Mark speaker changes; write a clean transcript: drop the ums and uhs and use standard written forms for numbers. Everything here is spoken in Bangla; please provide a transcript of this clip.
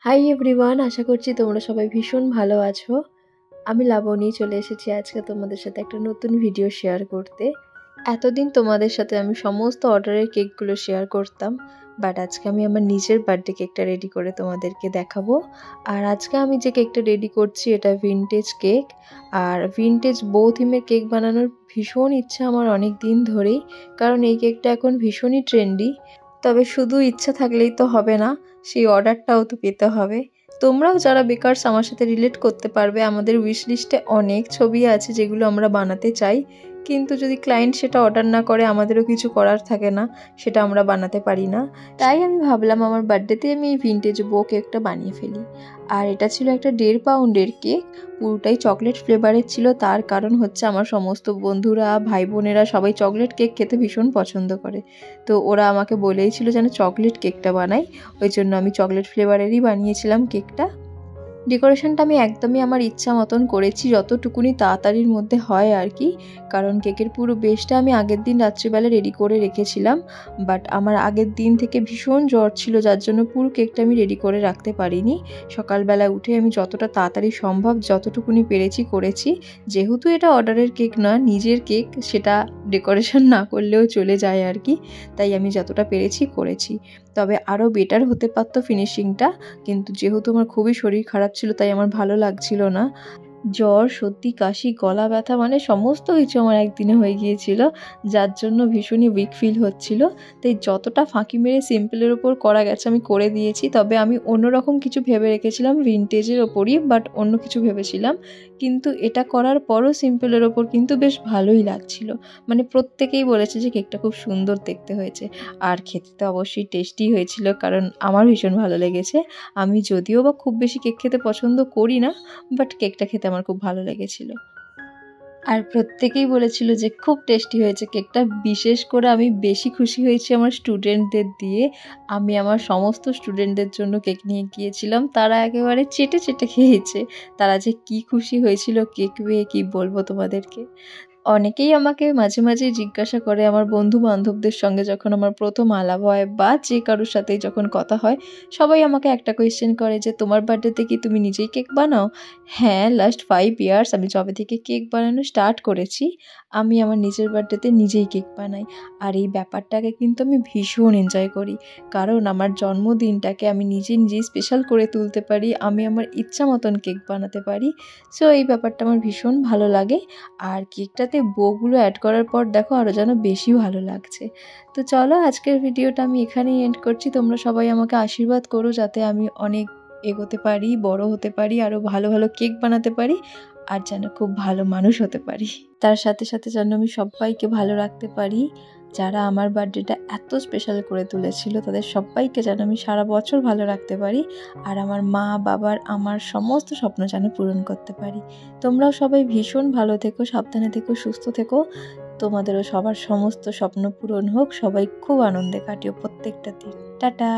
Speaker 1: হাই এভরিওয়ান, আশা করছি তোমরা সবাই ভীষণ ভালো আছো। আমি লাবণী চলে এসেছি আজকে তোমাদের সাথে একটা নতুন ভিডিও শেয়ার করতে। এতদিন তোমাদের সাথে আমি সমস্ত অর্ডারের কেকগুলো শেয়ার করতাম, বাট আজকে আমি আমার নিজের বার্থডে কেকটা রেডি করে তোমাদেরকে দেখাবো। আর আজকে আমি যে কেকটা রেডি করছি এটা ভিনটেজ কেক। আর ভিনটেজ বো থিমের কেক বানানোর ভীষণ ইচ্ছা আমার অনেক দিন ধরেই, কারণ এই কেকটা এখন ভীষণই ট্রেন্ডি। তবে শুধু ইচ্ছা থাকলেই তো হবে না, সেই অর্ডারটাও তো পেতে হবে। তোমরাও যারা বেকারস আমার সাথে রিলেট করতে পারবে। আমাদের উইশ লিস্টে অনেক ছবি আছে যেগুলো আমরা বানাতে চাই, কিন্তু যদি ক্লায়েন্ট সেটা অর্ডার না করে আমাদেরও কিছু করার থাকে না, সেটা আমরা বানাতে পারি না। তাই আমি ভাবলাম আমার বার্থডেতে আমি এই ভিনটেজ বো কেকটা বানিয়ে ফেলি। আর এটা ছিল একটা 1.5 পাউন্ডের কেক, পুরোটাই চকলেট ফ্লেভারের ছিল। তার কারণ হচ্ছে আমার সমস্ত বন্ধুরা ভাই বোনেরা সবাই চকলেট কেক খেতে ভীষণ পছন্দ করে, তো ওরা আমাকে বলেইছিল যেন চকলেট কেকটা বানাই। ওই জন্য আমি চকলেট ফ্লেভারেরই বানিয়েছিলাম কেকটা। ডেকোরেশনটা আমি একদমই আমার ইচ্ছা মতন করেছি, যতটুকুনি তাড়াতাড়ির মধ্যে হয় আর কি। কারণ কেকের পুরো বেসটা আমি আগের দিন রাত্রিবেলা রেডি করে রেখেছিলাম, বাট আমার আগের দিন থেকে ভীষণ জ্বর ছিল, যার জন্য পুরো কেকটা আমি রেডি করে রাখতে পারিনি। সকালবেলা উঠে আমি যতটা তাড়াতাড়ি সম্ভব যতটুকুনি পেরেছি করেছি। যেহেতু এটা অর্ডারের কেক না, নিজের কেক, সেটা ডেকোরেশন না করলেও চলে যায় আর কি। তাই আমি যতটা পেরেছি করেছি। তবে আরও বেটার হতে পারতো ফিনিশিংটা, কিন্তু যেহেতু আমার খুবই শরীর খারাপ ছিল তাই আমার ভালো লাগছিল না। জ্বর, সর্দি, কাশি, গলা ব্যথা, মানে সমস্ত কিছু আমার একদিনে হয়ে গিয়েছিল, যার জন্য ভীষণই উইক ফিল হচ্ছিল। তাই যতটা ফাঁকি মেরে সিম্পলের ওপর করা গেছে আমি করে দিয়েছি। তবে আমি অন্যরকম কিছু ভেবে রেখেছিলাম ভিনটেজের ওপরই, বাট অন্য কিছু ভেবেছিলাম। কিন্তু এটা করার পরও সিম্পলের ওপর কিন্তু বেশ ভালোই লাগছিল। মানে প্রত্যেকেই বলেছে যে কেকটা খুব সুন্দর দেখতে হয়েছে। আর খেতে তো অবশ্যই টেস্টি হয়েছিল, কারণ আমার ভীষণ ভালো লেগেছে। আমি যদিও বা খুব বেশি কেক খেতে পছন্দ করি না, বাট কেকটা খেতে আমার খুব ভালো লেগেছিল। আর প্রত্যেকেই বলেছিল যে খুব টেস্টি হয়েছে কেকটা। বিশেষ করে আমি বেশি খুশি হয়েছি আমার স্টুডেন্টদের দিয়ে। আমি আমার সমস্ত স্টুডেন্টদের জন্য কেক নিয়ে গিয়েছিলাম, তারা একেবারে চেটে চেটে খেয়েছে। তারা যে কি খুশি হয়েছিল কেক পেয়ে কি বলবো তোমাদেরকে। অনেকেই আমাকে মাঝে মাঝে জিজ্ঞাসা করে, আমার বন্ধু বান্ধবদের সঙ্গে যখন আমার প্রথম আলাপ হয় বা যে কারোর সাথেই যখন কথা হয়, সবাই আমাকে একটা কোয়েশ্চেন করে যে তোমার বার্থডেতে কি তুমি নিজেই কেক বানাও? হ্যাঁ, লাস্ট 5 ইয়ার্স আমি যবে থেকে কেক বানানো স্টার্ট করেছি, আমি আমার নিজের বার্থডেতে নিজেই কেক বানাই। আর এই ব্যাপারটাকে কিন্তু আমি ভীষণ এনজয় করি, কারণ আমার জন্মদিনটাকে আমি নিজেই স্পেশাল করে তুলতে পারি, আমি আমার ইচ্ছা মতন কেক বানাতে পারি। সো এই ব্যাপারটা আমার ভীষণ ভালো লাগে। আর কেকটাতে বউগুলো অ্যাড করার পর দেখো আরও যেন বেশি ভালো লাগছে। তো চলো, আজকের ভিডিওটা আমি এখানেই এন্ড করছি। তোমরা সবাই আমাকে আশীর্বাদ করো যাতে আমি অনেক এগোতে পারি, বড় হতে পারি, আরও ভালো ভালো কেক বানাতে পারি, আর যেন খুব ভালো মানুষ হতে পারি। তার সাথে সাথে যেন আমি সবাইকে ভালো রাখতে পারি। যারা আমার বার্থডেটা এত স্পেশাল করে তুলেছিল তাদের সবাইকে যেন আমি সারা বছর ভালো রাখতে পারি, আর আমার মা বাবার আমার সমস্ত স্বপ্ন যেন পূরণ করতে পারি। তোমরাও সবাই ভীষণ ভালো থেকো, সাবধানে থেকো, সুস্থ থেকো। তোমাদেরও সবার সমস্ত স্বপ্ন পূরণ হোক। সবাই খুব আনন্দে কাটিও প্রত্যেকটা দিন। টাটা।